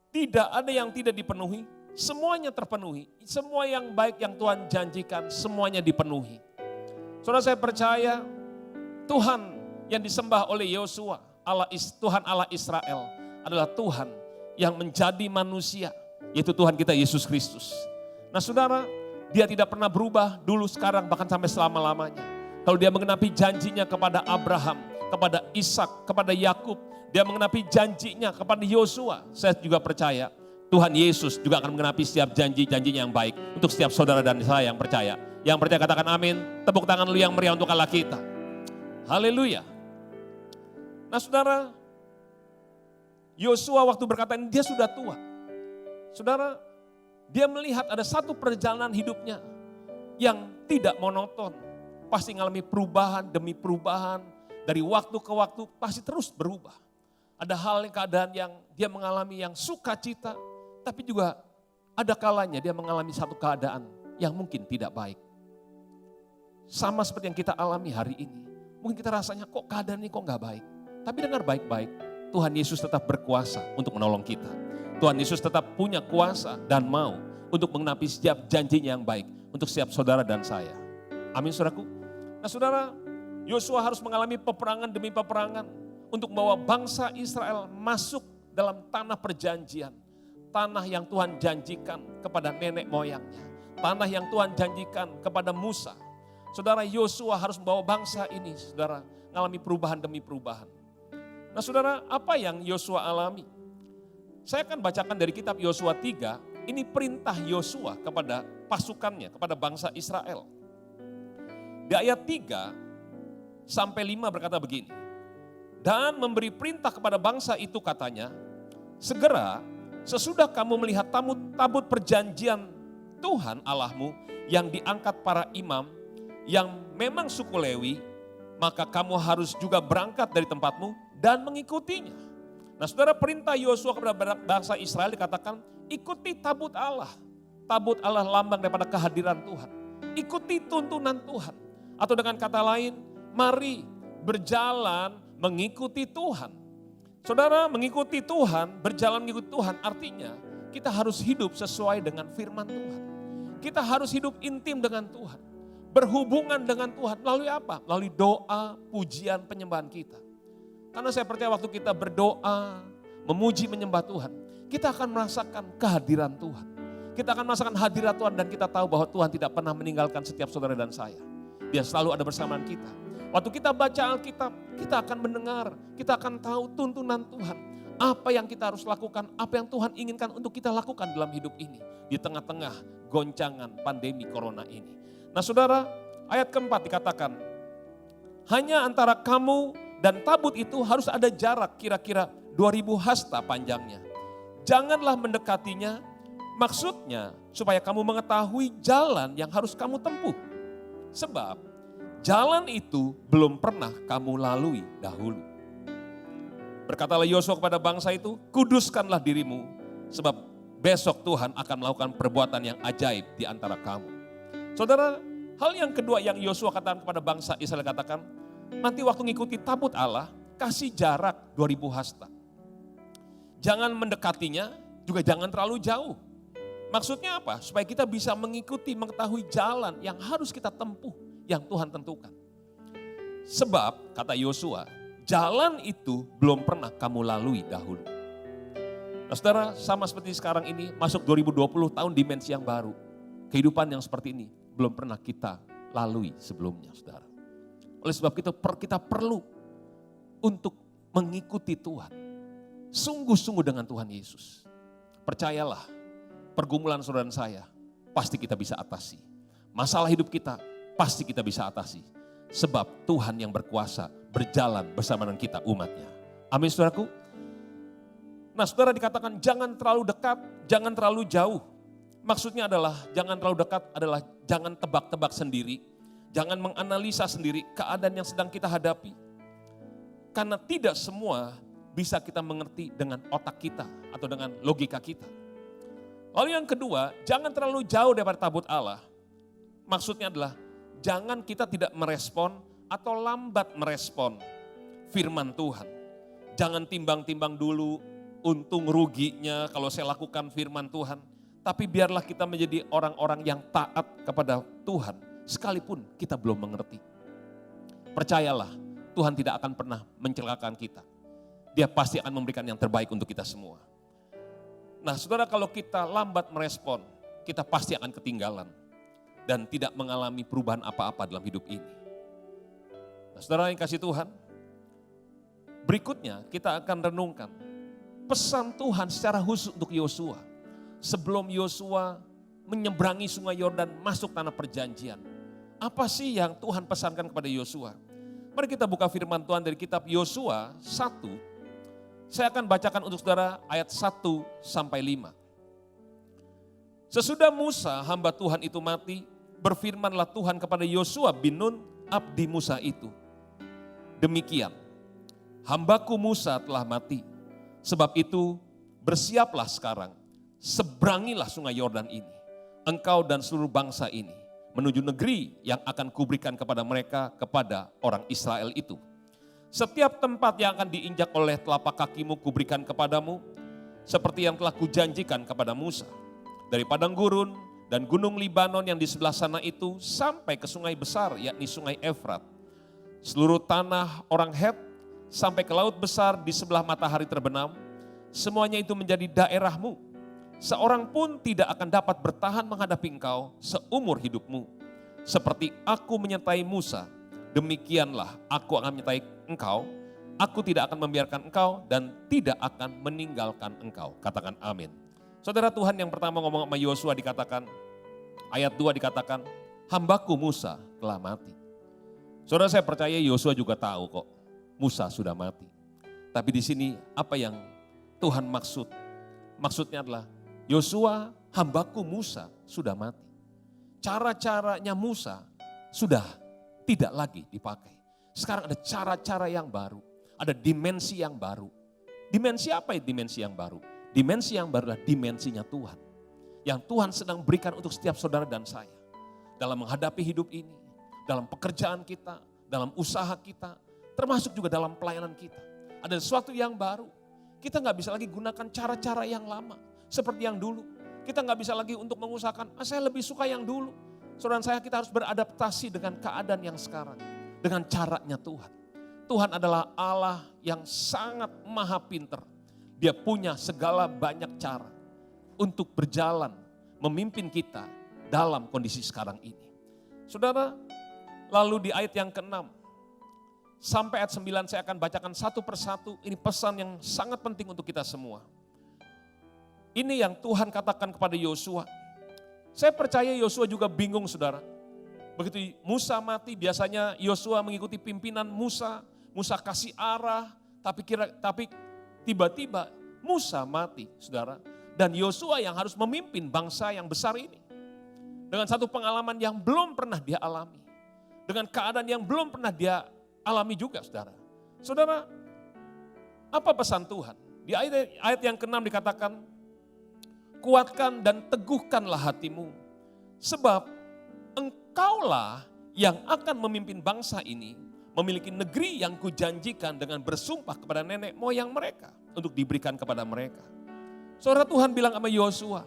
Tidak ada yang tidak dipenuhi, semuanya terpenuhi. Semua yang baik yang Tuhan janjikan, semuanya dipenuhi. Saudara, saya percaya Tuhan yang disembah oleh Yosua, Tuhan Allah Israel, adalah Tuhan yang menjadi manusia, yaitu Tuhan kita Yesus Kristus. Nah saudara, dia tidak pernah berubah dulu, sekarang, bahkan sampai selama-lamanya. Kalau dia mengenapi janjinya kepada Abraham, kepada Ishak, kepada Yakub, dia mengenapi janjinya kepada Yosua. Saya juga percaya Tuhan Yesus juga akan mengenapi setiap janji-janjinya yang baik untuk setiap saudara dan saya yang percaya. Yang percaya katakan amin, tepuk tangan lu yang meriah untuk Allah kita. Haleluya. Nah saudara, Yosua waktu berkata ini dia sudah tua. Saudara, dia melihat ada satu perjalanan hidupnya yang tidak monoton. Pasti mengalami perubahan demi perubahan, dari waktu ke waktu pasti terus berubah. Ada hal keadaan yang dia mengalami yang sukacita, tapi juga ada kalanya dia mengalami satu keadaan yang mungkin tidak baik. Sama seperti yang kita alami hari ini. Mungkin kita rasanya kok keadaan ini kok gak baik. Tapi dengar baik-baik, Tuhan Yesus tetap berkuasa untuk menolong kita. Tuhan Yesus tetap punya kuasa dan mau untuk mengenapi setiap janjinya yang baik untuk setiap saudara dan saya. Amin saudaraku. Nah saudara, Yosua harus mengalami peperangan demi peperangan untuk membawa bangsa Israel masuk dalam tanah perjanjian. Tanah yang Tuhan janjikan kepada nenek moyangnya. Tanah yang Tuhan janjikan kepada Musa. Saudara, Yosua harus membawa bangsa ini, saudara, mengalami perubahan demi perubahan. Nah saudara, apa yang Yosua alami? Saya akan bacakan dari kitab Yosua 3, ini perintah Yosua kepada pasukannya, kepada bangsa Israel. Di ayat 3 sampai 5 berkata begini. Dan memberi perintah kepada bangsa itu katanya, segera sesudah kamu melihat tabut perjanjian Tuhan Allahmu yang diangkat para imam, yang memang suku Lewi, maka kamu harus juga berangkat dari tempatmu dan mengikutinya. Nah saudara, perintah Yosua kepada bangsa Israel dikatakan, ikuti tabut Allah. Tabut Allah lambang daripada kehadiran Tuhan. Ikuti tuntunan Tuhan. Atau dengan kata lain, mari berjalan mengikuti Tuhan. Saudara, mengikuti Tuhan, berjalan mengikuti Tuhan artinya kita harus hidup sesuai dengan firman Tuhan. Kita harus hidup intim dengan Tuhan. Berhubungan dengan Tuhan melalui apa? Melalui doa, pujian, penyembahan kita. Karena saya percaya waktu kita berdoa, memuji, menyembah Tuhan, kita akan merasakan kehadiran Tuhan. Kita akan merasakan hadirat Tuhan dan kita tahu bahwa Tuhan tidak pernah meninggalkan setiap saudara dan saya. Dia selalu ada bersama kita. Waktu kita baca Alkitab, kita akan mendengar, kita akan tahu tuntunan Tuhan. Apa yang kita harus lakukan, apa yang Tuhan inginkan untuk kita lakukan dalam hidup ini. Di tengah-tengah goncangan pandemi corona ini. Nah saudara, ayat keempat dikatakan, hanya antara kamu dan tabut itu harus ada jarak kira-kira 2000 hasta panjangnya. Janganlah mendekatinya, maksudnya supaya kamu mengetahui jalan yang harus kamu tempuh. Sebab jalan itu belum pernah kamu lalui dahulu. Berkatalah Yosua kepada bangsa itu, kuduskanlah dirimu, sebab besok Tuhan akan melakukan perbuatan yang ajaib di antara kamu. Saudara, hal yang kedua yang Yosua katakan kepada bangsa Israel, katakan, nanti waktu ngikuti tabut Allah, kasih jarak 2000 hasta. Jangan mendekatinya, juga jangan terlalu jauh. Maksudnya apa? Supaya kita bisa mengikuti, mengetahui jalan yang harus kita tempuh, yang Tuhan tentukan. Sebab, kata Yosua, jalan itu belum pernah kamu lalui dahulu. Nah, saudara, sama seperti sekarang ini, masuk 2020 tahun dimensi yang baru. Kehidupan yang seperti ini belum pernah kita lalui sebelumnya, saudara. Oleh sebab itu kita perlu untuk mengikuti Tuhan. Sungguh-sungguh dengan Tuhan Yesus. Percayalah, pergumulan saudara dan saya pasti kita bisa atasi. Masalah hidup kita pasti kita bisa atasi. Sebab Tuhan yang berkuasa berjalan bersama dengan kita umatnya. Amin saudaraku. Nah saudara dikatakan jangan terlalu dekat, jangan terlalu jauh. Maksudnya adalah jangan terlalu dekat adalah jangan tebak-tebak sendiri. Jangan menganalisa sendiri keadaan yang sedang kita hadapi. Karena tidak semua bisa kita mengerti dengan otak kita atau dengan logika kita. Lalu yang kedua, jangan terlalu jauh daripada tabut Allah. Maksudnya adalah jangan kita tidak merespon atau lambat merespon firman Tuhan. Jangan timbang-timbang dulu untung ruginya kalau saya lakukan firman Tuhan. Tapi biarlah kita menjadi orang-orang yang taat kepada Tuhan sekalipun kita belum mengerti. Percayalah, Tuhan tidak akan pernah mencelakakan kita. Dia pasti akan memberikan yang terbaik untuk kita semua. Nah saudara, kalau kita lambat merespon, kita pasti akan ketinggalan dan tidak mengalami perubahan apa-apa dalam hidup ini. Nah saudara yang kasih Tuhan, berikutnya kita akan renungkan pesan Tuhan secara khusus untuk Yosua. Sebelum Yosua menyeberangi sungai Yordan masuk tanah perjanjian. Apa sih yang Tuhan pesankan kepada Yosua? Mari kita buka firman Tuhan dari kitab Yosua 1. Saya akan bacakan untuk saudara ayat 1 sampai 5. Sesudah Musa hamba Tuhan itu mati, berfirmanlah Tuhan kepada Yosua bin Nun abdi Musa itu. Demikian, hambaku Musa telah mati. Sebab itu bersiaplah sekarang, seberangilah sungai Yordan ini, engkau dan seluruh bangsa ini, menuju negeri yang akan kuberikan kepada mereka, kepada orang Israel itu. Setiap tempat yang akan diinjak oleh telapak kakimu kuberikan kepadamu, seperti yang telah kujanjikan kepada Musa. Dari padang gurun dan gunung Libanon yang di sebelah sana itu, sampai ke sungai besar, yakni sungai Efrat. Seluruh tanah orang Het, sampai ke laut besar di sebelah matahari terbenam, semuanya itu menjadi daerahmu. Seorang pun tidak akan dapat bertahan menghadapi engkau seumur hidupmu. Seperti aku menyertai Musa, demikianlah aku akan menyertai engkau. Aku tidak akan membiarkan engkau dan tidak akan meninggalkan engkau. Katakan amin. Saudara, Tuhan yang pertama ngomong sama Yosua dikatakan, ayat 2 dikatakan, hambaku Musa telah mati. Saudara, saya percaya Yosua juga tahu kok Musa sudah mati. Tapi di sini apa yang Tuhan maksud? Maksudnya adalah Yosua, hambaku Musa sudah mati. Cara-caranya Musa sudah tidak lagi dipakai. Sekarang ada cara-cara yang baru, ada dimensi yang baru. Dimensi apa ya dimensi yang baru? Dimensi yang baru adalah dimensinya Tuhan. Yang Tuhan sedang berikan untuk setiap saudara dan saya. Dalam menghadapi hidup ini, dalam pekerjaan kita, dalam usaha kita, termasuk juga dalam pelayanan kita. Ada sesuatu yang baru. Kita gak bisa lagi gunakan cara-cara yang lama. Seperti yang dulu. Kita gak bisa lagi untuk mengusahakan, saya lebih suka yang dulu. Saudara saya, kita harus beradaptasi dengan keadaan yang sekarang. Dengan caranya Tuhan. Tuhan adalah Allah yang sangat maha pintar. Dia punya segala banyak cara untuk berjalan, memimpin kita dalam kondisi sekarang ini. Saudara, lalu di ayat yang ke-6, sampai ayat 9 saya akan bacakan satu persatu. Ini pesan yang sangat penting untuk kita semua. Ini yang Tuhan katakan kepada Yosua. Saya percaya Yosua juga bingung saudara. Begitu Musa mati, biasanya Yosua mengikuti pimpinan Musa. Musa kasih arah, tapi tiba-tiba Musa mati saudara. Dan Yosua yang harus memimpin bangsa yang besar ini. Dengan satu pengalaman yang belum pernah dia alami. Dengan keadaan yang belum pernah dia alami juga saudara. Saudara, apa pesan Tuhan? Di ayat yang ke-6 dikatakan, kuatkan dan teguhkanlah hatimu. Sebab engkaulah yang akan memimpin bangsa ini, memiliki negeri yang kujanjikan dengan bersumpah kepada nenek moyang mereka untuk diberikan kepada mereka. Saudara, Tuhan bilang sama Yosua,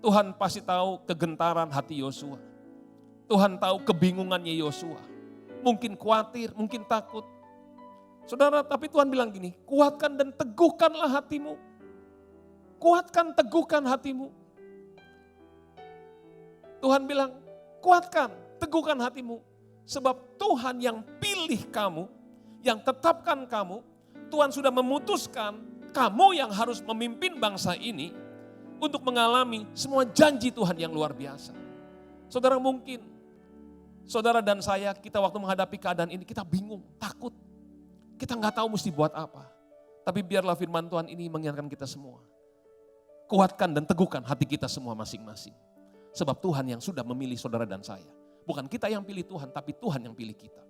Tuhan pasti tahu kegentaran hati Yosua. Tuhan tahu kebingungannya Yosua. Mungkin khawatir, mungkin takut. Saudara, tapi Tuhan bilang gini, kuatkan dan teguhkanlah hatimu. Kuatkan, teguhkan hatimu. Tuhan bilang, kuatkan, teguhkan hatimu. Sebab Tuhan yang pilih kamu, yang tetapkan kamu, Tuhan sudah memutuskan kamu yang harus memimpin bangsa ini. untuk mengalami semua janji Tuhan yang luar biasa. Saudara, mungkin saudara dan saya, kita waktu menghadapi keadaan ini, kita bingung, takut. Kita nggak tahu mesti buat apa. Tapi biarlah firman Tuhan ini mengingatkan kita semua. Kuatkan dan teguhkan hati kita semua masing-masing. Sebab Tuhan yang sudah memilih saudara dan saya. Bukan kita yang pilih Tuhan, tapi Tuhan yang pilih kita.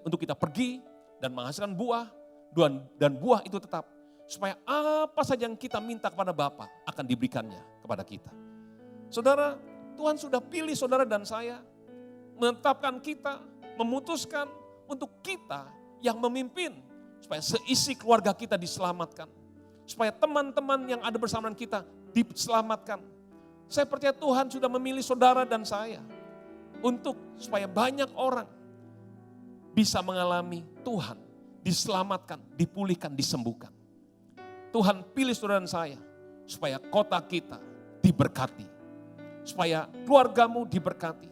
Untuk kita pergi dan menghasilkan buah, dan buah itu tetap. Supaya apa saja yang kita minta kepada Bapa akan diberikannya kepada kita. Saudara, Tuhan sudah pilih saudara dan saya, menetapkan kita, memutuskan untuk kita yang memimpin. Supaya seisi keluarga kita diselamatkan. Supaya teman-teman yang ada bersama kita diselamatkan. Saya percaya Tuhan sudah memilih saudara dan saya. Supaya banyak orang bisa mengalami Tuhan diselamatkan, dipulihkan, disembuhkan. Tuhan pilih saudara dan saya supaya kota kita diberkati. Supaya keluargamu diberkati,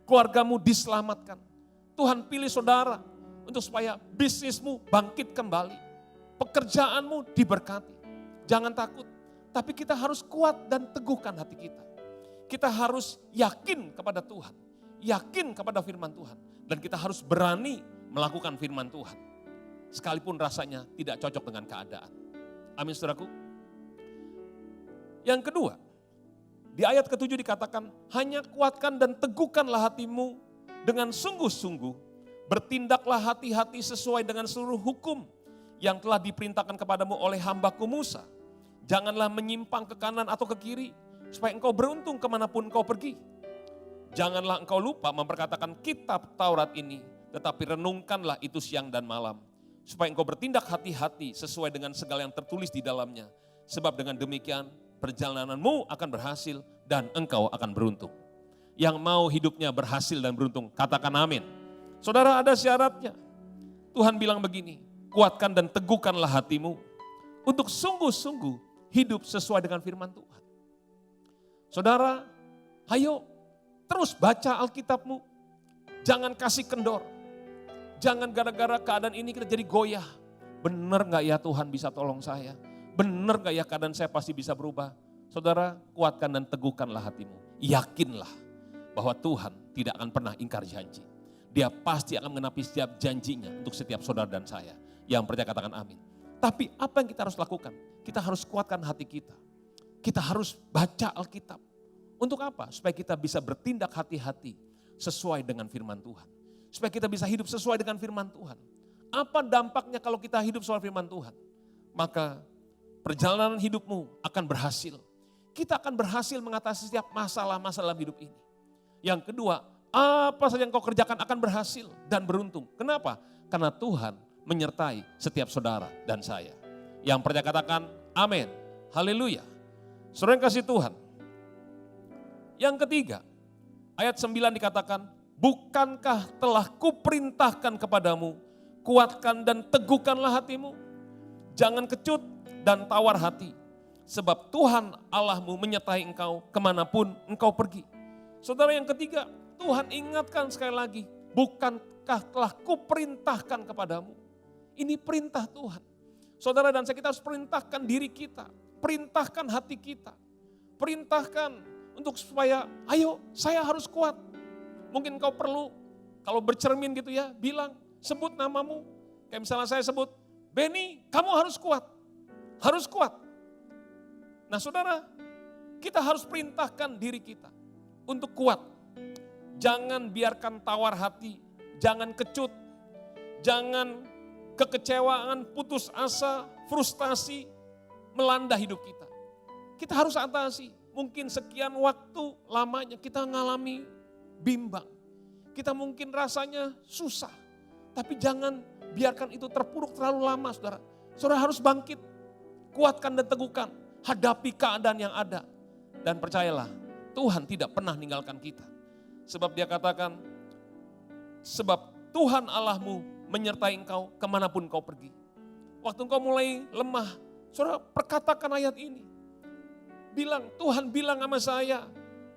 keluargamu diselamatkan. Tuhan pilih saudara untuk supaya bisnismu bangkit kembali. Pekerjaanmu diberkati. Jangan takut, tapi kita harus kuat dan teguhkan hati kita. Kita harus yakin kepada Tuhan, yakin kepada firman Tuhan. Dan kita harus berani melakukan firman Tuhan. Sekalipun rasanya tidak cocok dengan keadaan. Amin saudaraku. Yang kedua, di ayat ke-7 dikatakan, hanya kuatkan dan teguhkanlah hatimu dengan sungguh-sungguh, bertindaklah hati-hati sesuai dengan seluruh hukum yang telah diperintahkan kepadamu oleh hambaku Musa. Janganlah menyimpang ke kanan atau ke kiri, supaya engkau beruntung kemanapun engkau pergi. Janganlah engkau lupa memperkatakan kitab Taurat ini, tetapi renungkanlah itu siang dan malam. Supaya engkau bertindak hati-hati sesuai dengan segala yang tertulis di dalamnya. Sebab dengan demikian perjalananmu akan berhasil dan engkau akan beruntung. Yang mau hidupnya berhasil dan beruntung, katakan amin. Saudara, ada syaratnya. Tuhan bilang begini, kuatkan dan teguhkanlah hatimu untuk sungguh-sungguh hidup sesuai dengan firman Tuhan. Saudara, ayo terus baca Alkitabmu. Jangan kasih kendor. Jangan gara-gara keadaan ini kita jadi goyah. Benar gak ya Tuhan bisa tolong saya? Benar gak ya keadaan saya pasti bisa berubah? Saudara, kuatkan dan teguhkanlah hatimu. Yakinlah bahwa Tuhan tidak akan pernah ingkar janji. Dia pasti akan menenapi setiap janjinya untuk setiap saudara dan saya. Yang percaya katakan amin. Tapi apa yang kita harus lakukan? Kita harus kuatkan hati kita. Kita harus baca Alkitab. Untuk apa? Supaya kita bisa bertindak hati-hati sesuai dengan firman Tuhan. Supaya kita bisa hidup sesuai dengan firman Tuhan. Apa dampaknya kalau kita hidup sesuai firman Tuhan? Maka perjalanan hidupmu akan berhasil. Kita akan berhasil mengatasi setiap masalah-masalah dalam hidup ini. Yang kedua, apa saja yang kau kerjakan akan berhasil dan beruntung. Kenapa? Karena Tuhan menyertai setiap saudara dan saya. Yang percaya katakan amin. Haleluya. Saudara yang kasih Tuhan. Yang ketiga, ayat 9 dikatakan, bukankah telah kuperintahkan kepadamu, kuatkan dan teguhkanlah hatimu. Jangan kecut dan tawar hati, sebab Tuhan Allahmu menyertai engkau kemanapun engkau pergi. Saudara, yang ketiga, Tuhan ingatkan sekali lagi, bukankah telah kuperintahkan kepadamu. Ini perintah Tuhan. Saudara dan saya, kita harus perintahkan diri kita, perintahkan hati kita, perintahkan untuk supaya, ayo saya harus kuat. Mungkin kau perlu, kalau bercermin gitu ya, bilang, sebut namamu. Kayak misalnya saya sebut, Benny, kamu harus kuat. Harus kuat. Nah saudara, kita harus perintahkan diri kita untuk kuat. Jangan biarkan tawar hati, jangan kecut, jangan kekecewaan, putus asa, frustasi melanda hidup kita. Kita harus atasi. Mungkin sekian waktu lamanya kita mengalami bimbang. Kita mungkin rasanya susah. Tapi jangan biarkan itu terpuruk terlalu lama, saudara. Saudara harus bangkit. Kuatkan dan teguhkan. Hadapi keadaan yang ada. Dan percayalah, Tuhan tidak pernah meninggalkan kita. Sebab dia katakan, sebab Tuhan Allahmu menyertai engkau kemanapun kau pergi. Waktu engkau mulai lemah, saudara perkatakan ayat ini. Bilang, Tuhan bilang sama saya,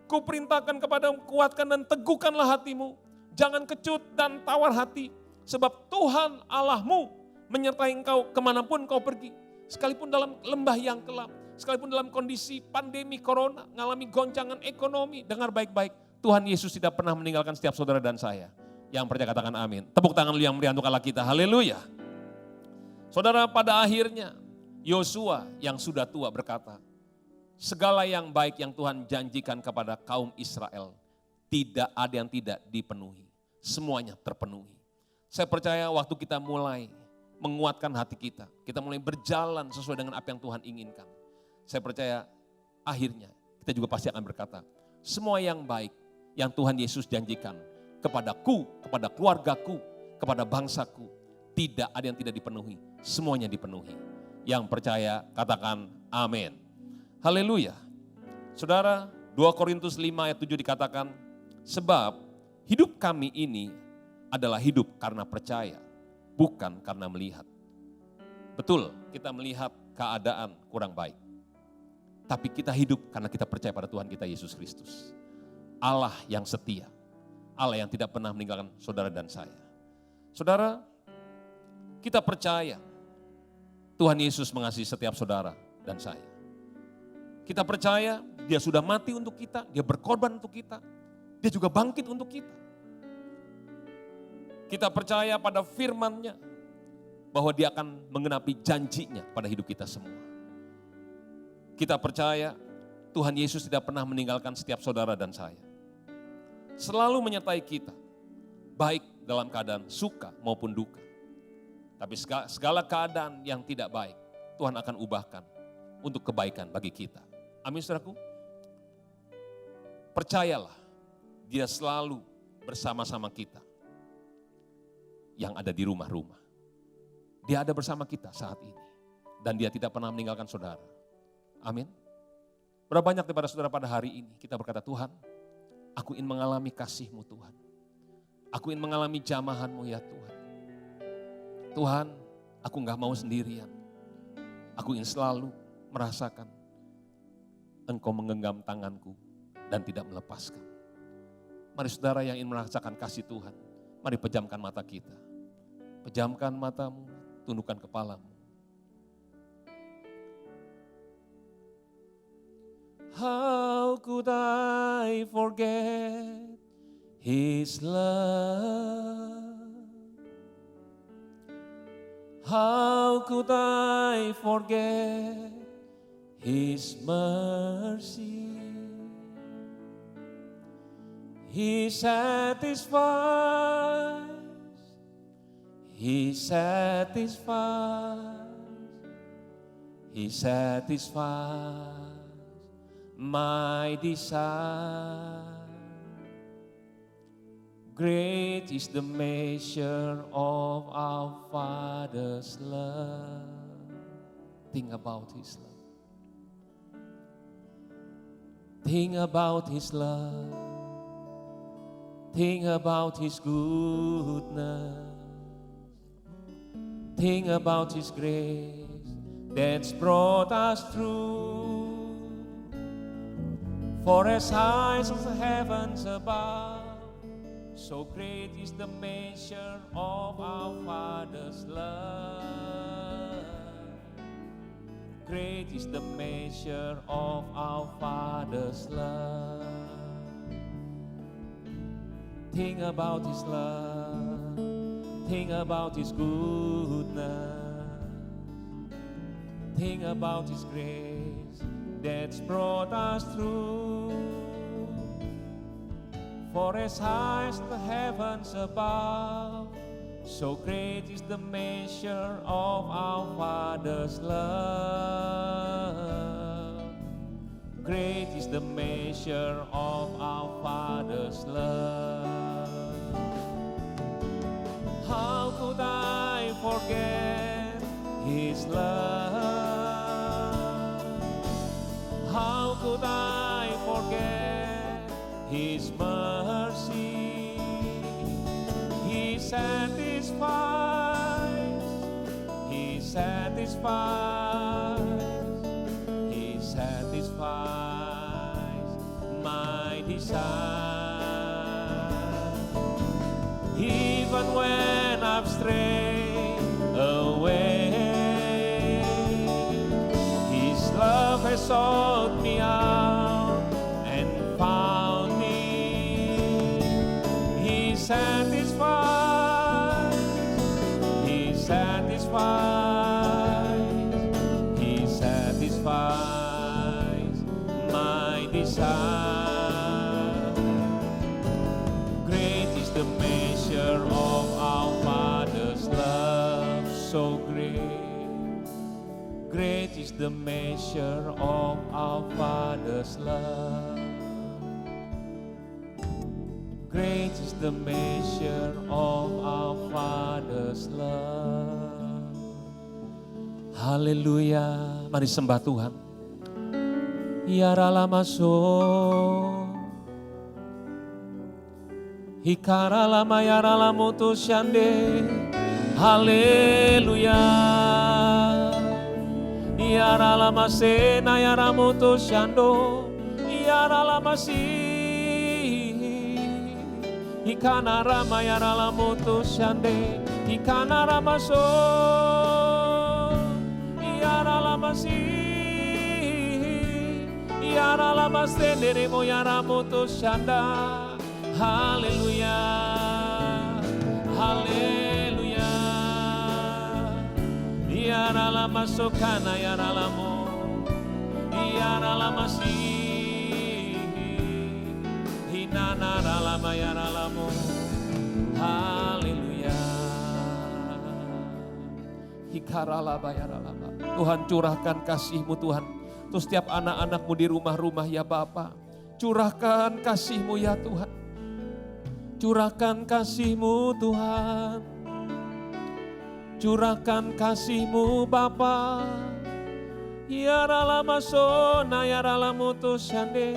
kuperintahkan kepadamu, kuatkan dan teguhkanlah hatimu. Jangan kecut dan tawar hati. Sebab Tuhan Allahmu menyertai engkau kemanapun kau pergi. Sekalipun dalam lembah yang kelam. sekalipun dalam kondisi pandemi corona, ngalami goncangan ekonomi, dengar baik-baik, Tuhan Yesus tidak pernah meninggalkan setiap saudara dan saya. Yang percaya katakan amin. Tepuk tangan yang meriah untuk Allah kita, haleluya. Saudara, pada akhirnya Yosua yang sudah tua berkata, segala yang baik yang Tuhan janjikan kepada kaum Israel, tidak ada yang tidak dipenuhi. Semuanya terpenuhi. Saya percaya waktu kita mulai menguatkan hati kita mulai berjalan sesuai dengan apa yang Tuhan inginkan. Saya percaya akhirnya kita juga pasti akan berkata, semua yang baik yang Tuhan Yesus janjikan kepadaku, kepada keluargaku, kepada bangsaku, tidak ada yang tidak dipenuhi, semuanya dipenuhi. Yang percaya katakan amin. Haleluya. Saudara, 2 Korintus 5 ayat 7 dikatakan, sebab hidup kami ini adalah hidup karena percaya, bukan karena melihat. Betul, kita melihat keadaan kurang baik. Tapi kita hidup karena kita percaya pada Tuhan kita Yesus Kristus. Allah yang setia, Allah yang tidak pernah meninggalkan saudara dan saya. Saudara, kita percaya Tuhan Yesus mengasihi setiap saudara dan saya. Kita percaya dia sudah mati untuk kita, dia berkorban untuk kita, dia juga bangkit untuk kita. Kita percaya pada firman-Nya bahwa dia akan menggenapi janjinya pada hidup kita semua. Kita percaya Tuhan Yesus tidak pernah meninggalkan setiap saudara dan saya. Selalu menyertai kita, baik dalam keadaan suka maupun duka. Tapi segala keadaan yang tidak baik, Tuhan akan ubahkan untuk kebaikan bagi kita. Amin, saudaraku. Percayalah, dia selalu bersama-sama kita yang ada di rumah-rumah. Dia ada bersama kita saat ini. Dan dia tidak pernah meninggalkan saudara. Amin. Berapa banyak daripada saudara pada hari ini kita berkata, Tuhan, aku ingin mengalami kasih-Mu Tuhan. Aku ingin mengalami jamahan-Mu ya Tuhan. Tuhan, aku enggak mau sendirian. Aku ingin selalu merasakan Engkau menggenggam tanganku dan tidak melepaskan. Mari saudara yang ingin merasakan kasih Tuhan, mari pejamkan mata kita. Pejamkan matamu, tundukkan kepalamu. How could I forget His love? How could I forget His mercy? He satisfies, He satisfies, He satisfies my desire. Great is the measure of our Father's love. Think about His love. Think about His love. Think about His goodness. Think about His grace that's brought us through. For as high as the heavens above, so great is the measure of our Father's love. Great is the measure of our Father's love. Think about His love. Think about His goodness. Think about His grace that's brought us through. For as high as the heavens above, so great is the measure of our Father's love. Great is the measure of our Father's love. How could I forget His love? How could I forget His mercy? He satisfies, He satisfies, He satisfies my desire. Even when I've strayed away, His love bisa. Great is the measure of our Father's love, so great. Great is the measure of our Father's love. Great is the measure of our Father's love. Haleluya. Mari sembah Tuhan. Yarala masuk. Hikara lama yarala mutus shande. Haleluya. Yarala masena yara mutus shando. Yarala masih. Hikana rama yarala mutus shande. Hikana rama so. Yarala masih. Yarala masene remo yara mutus shanda. Haleluya, haleluya. Yarala masukana yarala mo, yarala masih. Hinana ralama yarala mo. Haleluya. Hikarala bayaralama. Tuhan curahkan kasih-Mu Tuhan. Untuk setiap anak-anak-Mu di rumah-rumah ya Bapa. Curahkan kasih-Mu ya Tuhan. Curahkan kasih-Mu Tuhan. Curahkan kasih-Mu Bapa. Ya ralama sona ya ralamu tushande.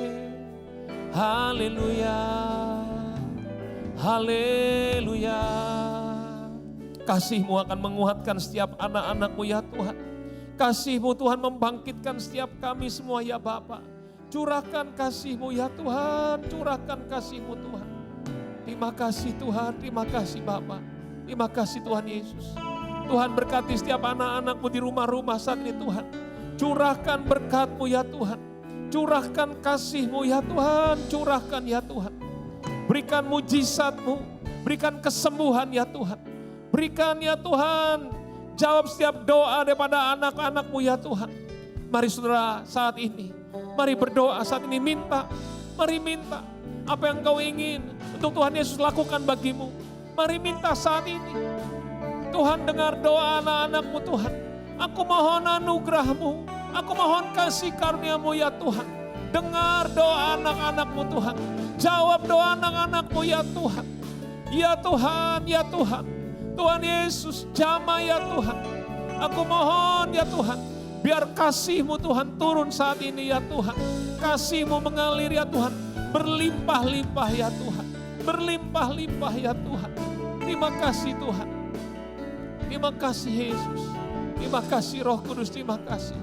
Haleluya. Haleluya. Kasih-Mu akan menguatkan setiap anak-anak-Mu ya Tuhan. Kasih-Mu Tuhan membangkitkan setiap kami semua ya Bapa. Curahkan kasih-Mu ya Tuhan. Curahkan kasih-Mu Tuhan. Terima kasih Tuhan, terima kasih Bapa. Terima kasih Tuhan Yesus. Tuhan berkati setiap anak-anak-Mu di rumah-rumah saat ini Tuhan. Curahkan berkat-Mu ya Tuhan. Curahkan kasih-Mu ya Tuhan. Curahkan ya Tuhan. Berikan mujizat-Mu. Berikan kesembuhan ya Tuhan. Berikan ya Tuhan. Jawab setiap doa daripada anak-anak-Mu ya Tuhan. Mari saudara saat ini. Mari berdoa saat ini minta. Mari minta. Apa yang kau ingin untuk Tuhan Yesus lakukan bagimu. Mari minta saat ini. Tuhan dengar doa anak-anak-Mu Tuhan. Aku mohon anugerah-Mu. Aku mohon kasih karunia-Mu ya Tuhan. Dengar doa anak-anak-Mu Tuhan. Jawab doa anak-anak-Mu ya Tuhan. Ya Tuhan, ya Tuhan. Tuhan Yesus jamah ya Tuhan. Aku mohon ya Tuhan. Biar kasih-Mu Tuhan turun saat ini ya Tuhan. Kasih-Mu mengalir ya Tuhan. Berlimpah-limpah ya Tuhan. Berlimpah-limpah ya Tuhan. Terima kasih Tuhan. Terima kasih Yesus. Terima kasih Roh Kudus, terima kasih.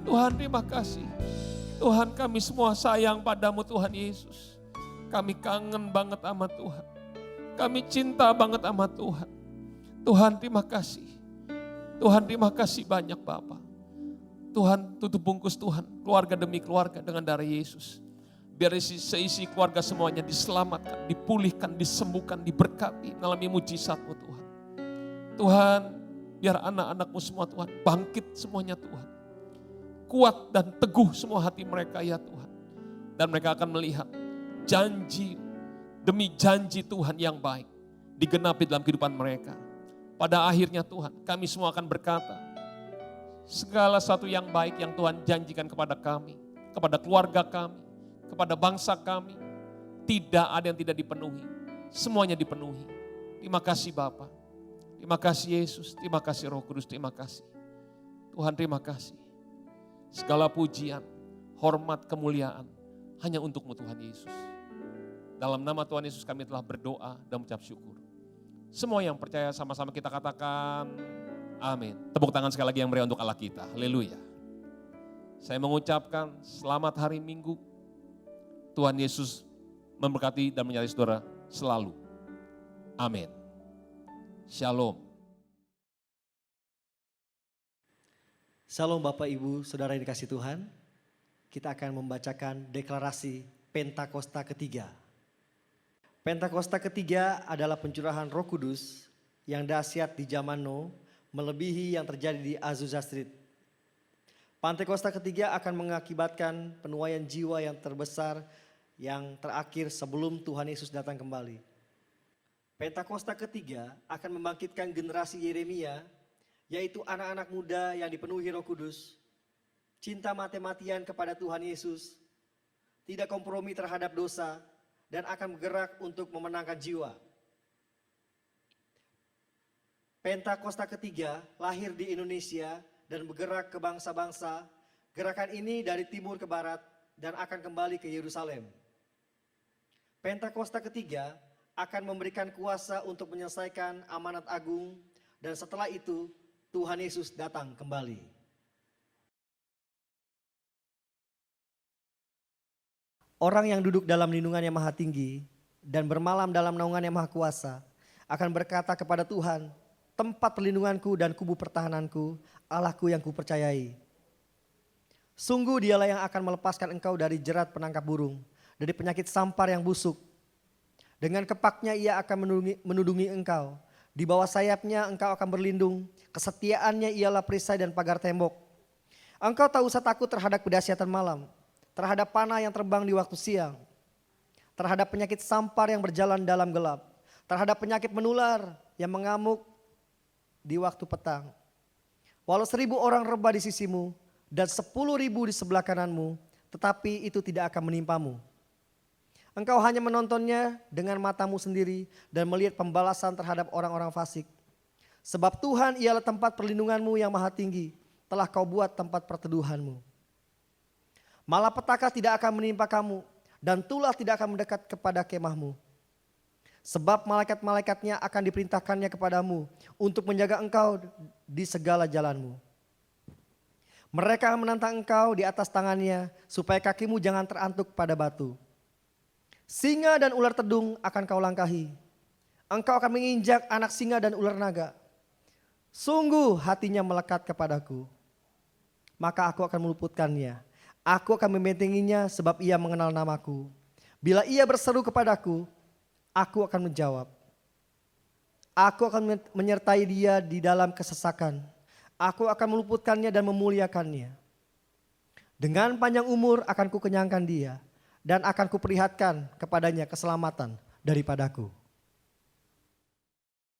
Tuhan terima kasih. Tuhan kami semua sayang padamu Tuhan Yesus. Kami kangen banget sama Tuhan. Kami cinta banget sama Tuhan. Tuhan terima kasih. Tuhan terima kasih banyak Bapa. Tuhan tutup bungkus Tuhan. Keluarga demi keluarga dengan darah Yesus. Biar seisi keluarga semuanya diselamatkan, dipulihkan, disembuhkan, diberkati, mengalami mujizat-Mu Tuhan. Tuhan, biar anak-anak-Mu semua Tuhan, bangkit semuanya Tuhan. Kuat dan teguh semua hati mereka ya Tuhan. Dan mereka akan melihat janji demi janji Tuhan yang baik digenapi dalam kehidupan mereka. Pada akhirnya Tuhan, kami semua akan berkata, segala sesuatu yang baik yang Tuhan janjikan kepada kami, kepada keluarga kami, kepada bangsa kami, tidak ada yang tidak dipenuhi. Semuanya dipenuhi. Terima kasih Bapa. Terima kasih Yesus. Terima kasih Roh Kudus. Terima kasih. Tuhan terima kasih. Segala pujian, hormat, kemuliaan hanya untuk-Mu Tuhan Yesus. Dalam nama Tuhan Yesus kami telah berdoa dan mengucap syukur. Semua yang percaya sama-sama kita katakan amin. Tepuk tangan sekali lagi yang meriah untuk Allah kita. Haleluya. Saya mengucapkan selamat hari Minggu. Tuhan Yesus memberkati dan menyertai saudara selalu. Amin. Shalom. Shalom Bapak Ibu, Saudara yang dikasih Tuhan. Kita akan membacakan deklarasi Pentakosta ketiga. Pentakosta ketiga adalah pencurahan Roh Kudus yang dahsyat di zaman Nuh, melebihi yang terjadi di Azusa Street. Pentakosta ketiga akan mengakibatkan penuaian jiwa yang terbesar yang terakhir sebelum Tuhan Yesus datang kembali. Pentakosta ketiga akan membangkitkan generasi Yeremia, yaitu anak-anak muda yang dipenuhi Roh Kudus, cinta mati-matian kepada Tuhan Yesus, tidak kompromi terhadap dosa, dan akan bergerak untuk memenangkan jiwa. Pentakosta ketiga lahir di Indonesia dan bergerak ke bangsa-bangsa. Gerakan ini dari timur ke barat dan akan kembali ke Yerusalem. Pentakosta ketiga akan memberikan kuasa untuk menyelesaikan amanat agung, dan setelah itu Tuhan Yesus datang kembali. Orang yang duduk dalam lindungan yang maha tinggi dan bermalam dalam naungan yang maha kuasa akan berkata kepada Tuhan, tempat perlindunganku dan kubu pertahananku, Allahku yang kupercayai. Sungguh dialah yang akan melepaskan engkau dari jerat penangkap burung, dari penyakit sampar yang busuk. Dengan kepaknya ia akan menudungi engkau. Di bawah sayapnya engkau akan berlindung. Kesetiaannya ialah perisai dan pagar tembok. Engkau tak usah takut terhadap kedahsyatan malam, terhadap panah yang terbang di waktu siang, terhadap penyakit sampar yang berjalan dalam gelap, terhadap penyakit menular yang mengamuk di waktu petang. Walau 1.000 orang rebah di sisimu dan 10.000 di sebelah kananmu, tetapi itu tidak akan menimpamu. Engkau hanya menontonnya dengan matamu sendiri dan melihat pembalasan terhadap orang-orang fasik. Sebab Tuhan ialah tempat perlindunganmu yang maha tinggi, telah kau buat tempat perteduhanmu. Malapetaka tidak akan menimpa kamu dan tulah tidak akan mendekat kepada kemahmu. Sebab malaikat-malaikatnya akan diperintahkannya kepadamu untuk menjaga engkau di segala jalanmu. Mereka akan menantang engkau di atas tangannya supaya kakimu jangan terantuk pada batu. Singa dan ular tedung akan kau langkahi. Engkau akan menginjak anak singa dan ular naga. Sungguh hatinya melekat kepadaku, maka aku akan meluputkannya. Aku akan membentenginya sebab ia mengenal namaku. Bila ia berseru kepadaku, aku akan menjawab. Aku akan menyertai dia di dalam kesesakan. Aku akan meluputkannya dan memuliakannya. Dengan panjang umur akan kukenyangkan dia dan akan kuperlihatkan kepadanya keselamatan daripadaku.